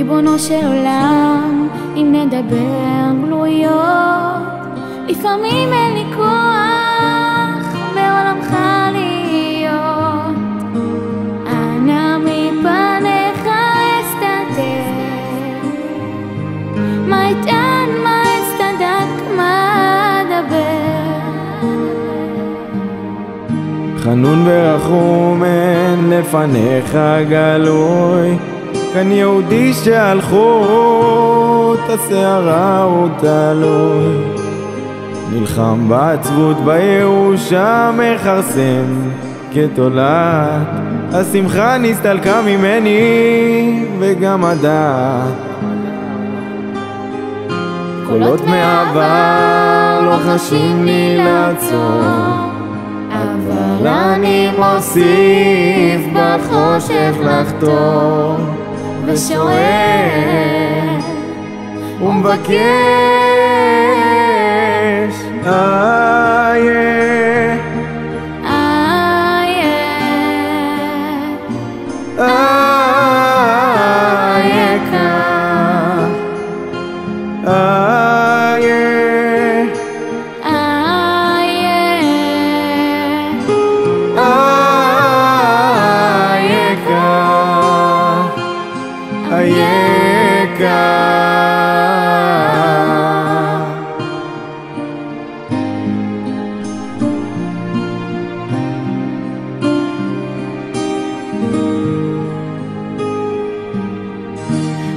ריבונו של עולם, אם נדבר גלויות, לפעמים אין לי כוח בעולמך להיות. אנא מפניך אסתתר, מה אטען, מה אצטדק, מה אדבר. חנון ורחום אין לפניך גלוי, כאן יהודי שהלכו את השערה הוא תלוי, נלחם בעצבות בייאוש המכרסם כתולעת, השמחה נסתלקה ממני וגם הדעת. קולות מהעבר לא חשים לי לעצור, אבל אני מוסיף בחושך לחתור, ושואל ומבקש איה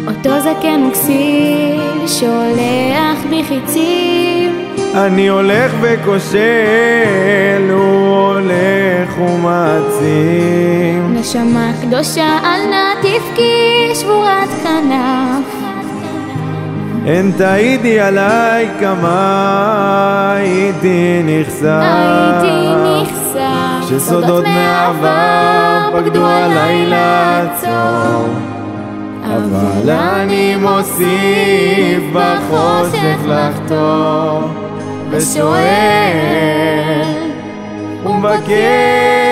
אותו זקן וכסיל שולח בי חיצים, אני הולך וכושל, הוא הולך ומעצים. נשמה קדושה אל נא תבכי שבורת כנף, אין תעידי עליי כמה הייתי נחשף, שסודות מהעבר פקדו עליי לעצור, אבל אני מוסיף בחושך לחתור, ושואל ומבקש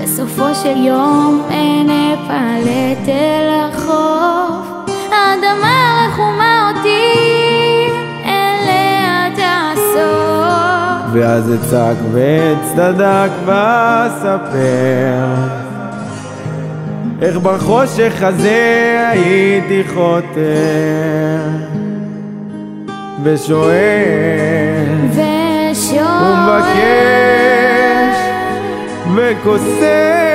בסופו של יום אין אפלט אל החוף, האדמה רחומה אותי אליה תאסוף, ואז אצעק ואצטדק ואספר איך בחושך הזה הייתי חותר, ושואל ומבקש וכוסף